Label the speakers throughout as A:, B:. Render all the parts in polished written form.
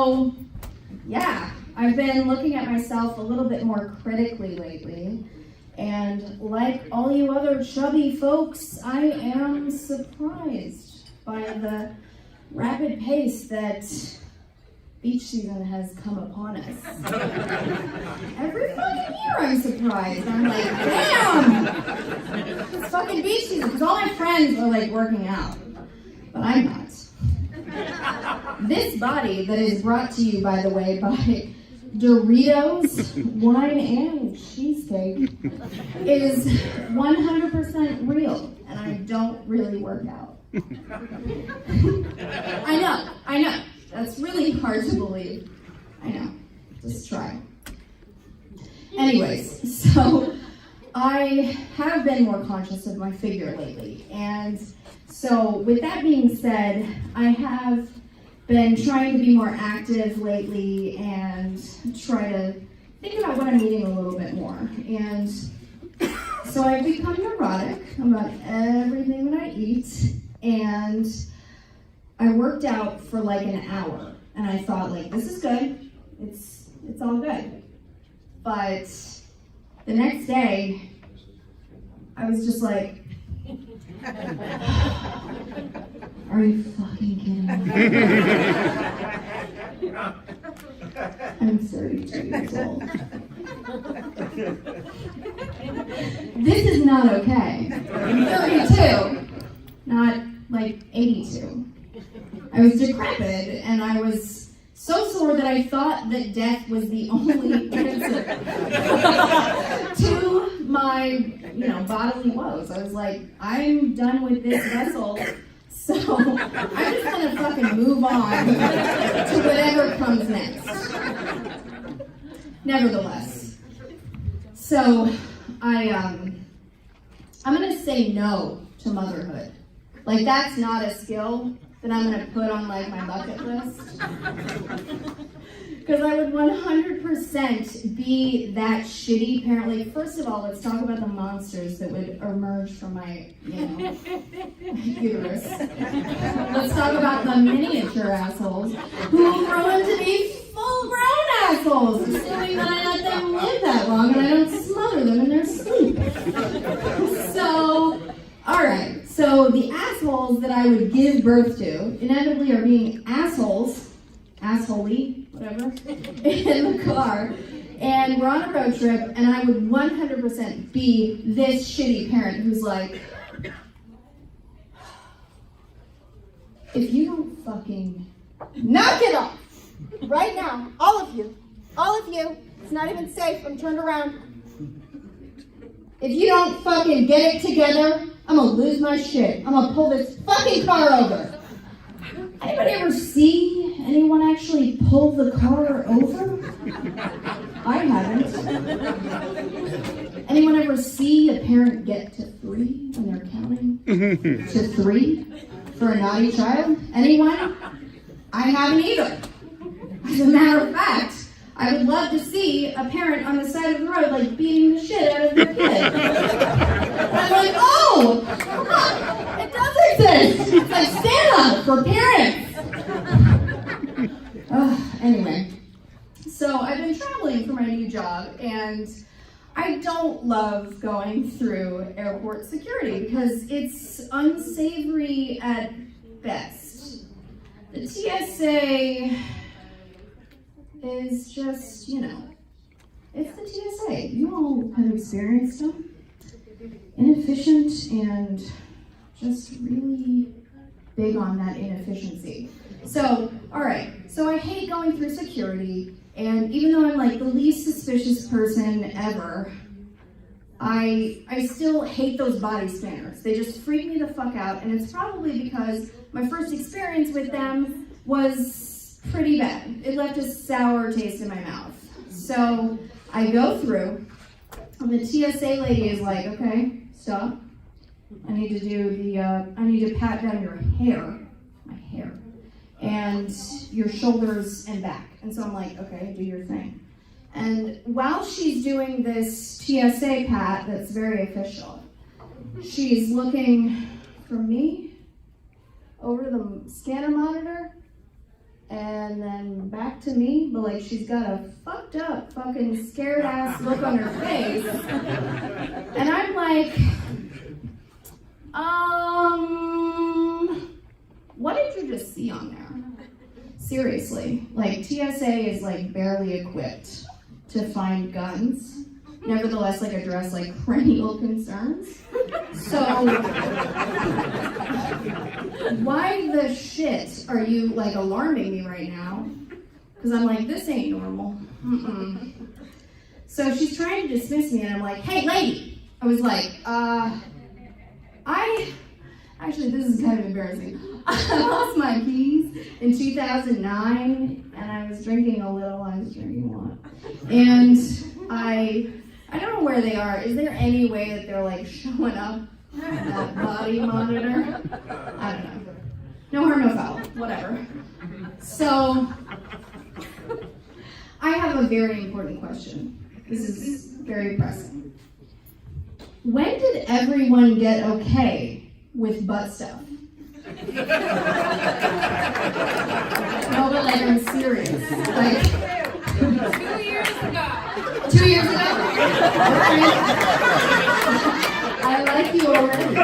A: So, yeah, I've been looking at myself a little bit more critically lately. And like all you other chubby folks, I am surprised by the rapid pace that beach season has come upon us. Every fucking year I'm surprised. I'm like, damn! It's fucking beach season, because all my friends are like working out. But I'm not. This body that is brought to you, by the way, by Doritos, wine, and cheesecake is 100% real, and I don't really work out. I know. That's really hard to believe. I know. Just try. Anyways, so I have been more conscious of my figure lately, and so with that being said, I have been trying to be more active lately and try to think about what I'm eating a little bit more. And so I've become neurotic about everything that I eat, and I worked out for like an hour, and I thought, like, this is good, it's all good. But the next day, I was just like, are you fucking kidding me? I'm 32 years old. This is not okay. I'm 32, not like 82. I was decrepit, and I was so sore that I thought that death was the only answer to my, bodily woes. I was like, I'm done with this vessel, so I'm just gonna fucking move on to whatever comes next. Nevertheless, so I'm gonna say no to motherhood. Like, that's not a skill that I'm gonna put on like my bucket list. Because I would 100% be that shitty parent. Like, first of all, let's talk about the monsters that would emerge from my, uterus. Let's talk about the miniature assholes who will grow into be full-grown assholes, assuming that I let them live that long and I don't smother them in their sleep. So, all right. So the assholes that I would give birth to inevitably are being assholes, assholey, whatever, in the car. And we're on a road trip, and I would 100% be this shitty parent who's like, if you don't fucking knock it off right now, all of you, it's not even safe, I'm turned around. If you don't fucking get it together, I'm gonna lose my shit. I'm gonna pull this fucking car over. Anybody ever see anyone actually pull the car over? I haven't. Anyone ever see a parent get to 3 when they're counting to 3 for a naughty child? Anyone? I haven't either. As a matter of fact, I would love to see a parent on the side of the road, like, beating the shit out of their kid. I'm like, oh, it does exist. It's like stand-up for parents. Anyway, so I've been traveling for my new job, and I don't love going through airport security because it's unsavory at best. The TSA is just, it's the TSA. You all have experienced them. Inefficient and just really big on that inefficiency. So, all right. So I hate going through security, and even though I'm like the least suspicious person ever, I still hate those body scanners. They just freak me the fuck out, and it's probably because my first experience with them was pretty bad. It left a sour taste in my mouth. So I go through, and the TSA lady is like, okay, stop. I need to pat down your hair, my hair, and your shoulders and back. And so I'm like, okay, do your thing. And while she's doing this TSA pat that's very official, she's looking from me over the scanner monitor and then back to me, but like she's got a fucked up fucking scared ass look on her face. And I'm like, what did you just see on there? Seriously, like TSA is like barely equipped to find guns, nevertheless like address like perennial concerns. So why the shit are you like alarming me right now? Because I'm like, this ain't normal. So she's trying to dismiss me and I'm like, hey lady. I was like, actually this is kind of embarrassing. I lost my keys in 2009 and I was drinking a little, I was drinking a lot. And I don't know where they are. Is there any way that they're like showing up on that body monitor? I don't know. No harm, no foul, whatever. So, I have a very important question. This is very pressing. When did everyone get okay with butt stuff? No, but like I'm serious. Like
B: 2 years ago.
A: 2 years ago? Alright. I like you already.
B: I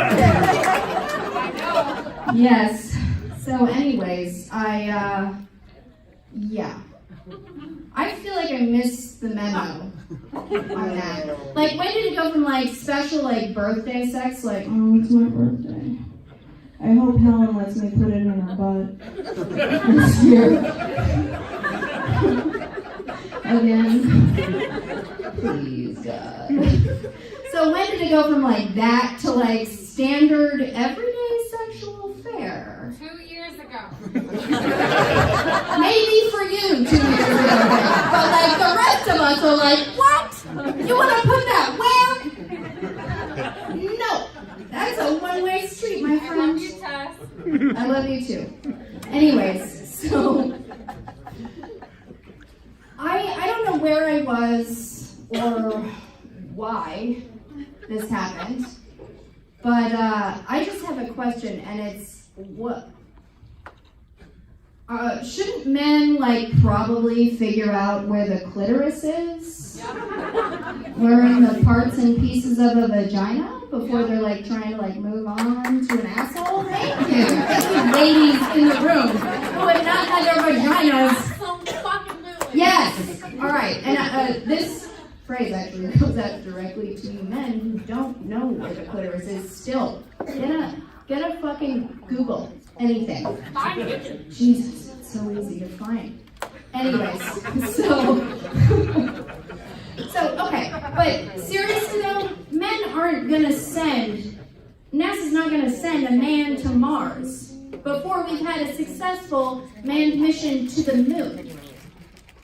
B: know.
A: Yes. So anyways, yeah. I feel like I missed the memo on that. Like, when did it go from like special like birthday sex, like, oh, it's my birthday. I hope Helen lets me put it in her butt this year. Again. Please, God. So when did it go from like that to like standard everyday sexual fare?
B: 2 years ago.
A: Maybe for you 2 years ago. But like the rest of us are like, what? You want to put that where? No. That's a one-way street, my
B: I
A: friend.
B: love you, Tess.
A: I love you too. Anyways, so I don't know where I was or why this happened, but I just have a question, and it's what? Shouldn't men like probably figure out where the clitoris is?
B: Yep.
A: Learn the parts and pieces of a vagina before they're like trying to like move on to an asshole? Thank you. Thank you, ladies in the room who have not had their vaginas.
B: Absolutely.
A: Yes. All right. And this phrase actually goes out directly to you men who don't know where the clitoris is still. Get a fucking Google anything.
B: Find it.
A: Jesus, it's so easy to find. Anyways, so okay, but seriously though, men aren't gonna NASA's not gonna send a man to Mars before we've had a successful manned mission to the moon.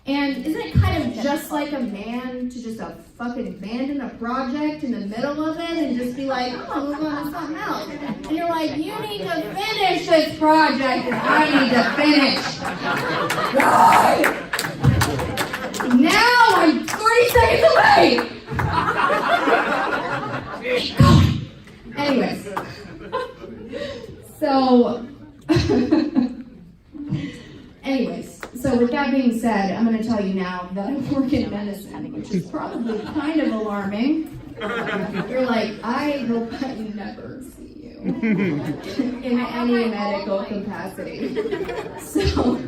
A: And isn't it kind of just like a man to just fucking abandon a project in the middle of it and just be like, I'm gonna move on to something else? And you're like, you need to finish this project and I need to finish. Now I'm 30 seconds away! Anyways. So with that being said, I'm going to tell you now that I work in medicine, which is probably kind of alarming. You're like, I hope I never see you in any medical capacity. So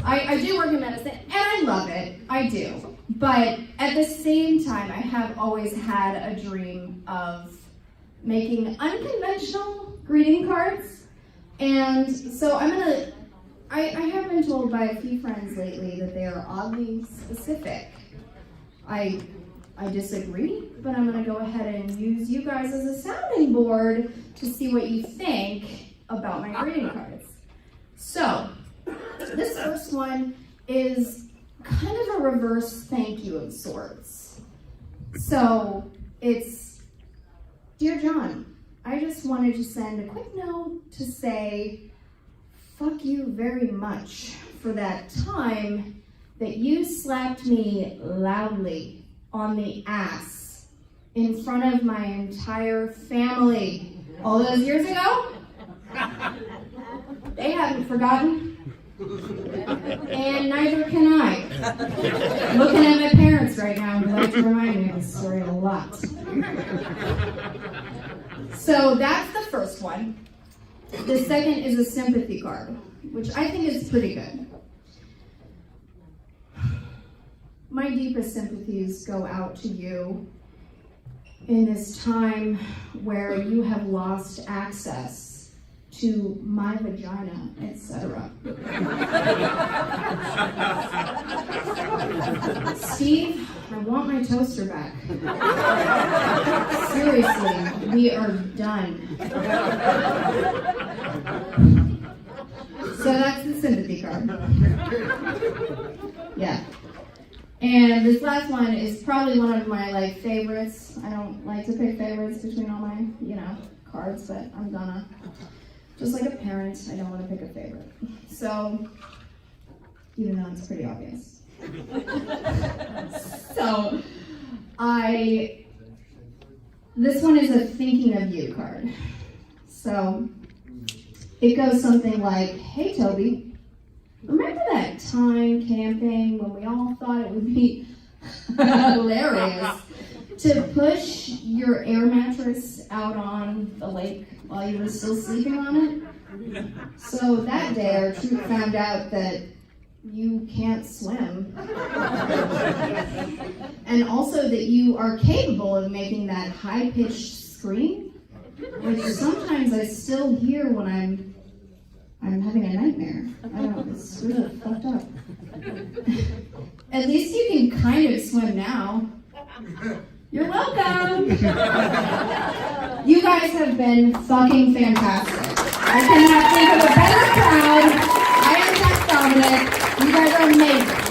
A: I do work in medicine, and I love it. I do. But at the same time, I have always had a dream of making unconventional greeting cards. And so I have been told by a few friends lately that they are oddly specific. I disagree, but I'm going to go ahead and use you guys as a sounding board to see what you think about my greeting cards. So, this first one is kind of a reverse thank you of sorts. So, it's, Dear John, I just wanted to send a quick note to say, fuck you very much for that time that you slapped me loudly on the ass in front of my entire family all those years ago. They haven't forgotten. And neither can I. Looking at my parents right now, who like to remind me of this story a lot. So that's the first one. The second is a sympathy card, which I think is pretty good. My deepest sympathies go out to you in this time where you have lost access to my vagina, etc. Steve, I want my toaster back. Seriously, we are done. So that's the sympathy card. Yeah. And this last one is probably one of my favorites. I don't like to pick favorites between all my, cards, but I'm gonna. Just like a parent, I don't want to pick a favorite. So, even though it's pretty obvious. So, this one is a thinking of you card. So, it goes something like, hey Toby, remember that time camping when we all thought it would be hilarious to push your air mattress out on the lake while you were still sleeping on it? So that day our troop found out that you can't swim. And also that you are capable of making that high-pitched scream, which sometimes I still hear when I'm having a nightmare. I don't know, it's really fucked up. At least you can kind of swim now. You're welcome! You guys have been fucking fantastic. I cannot think of a better crowd. I am Jack Dominic. You guys are amazing.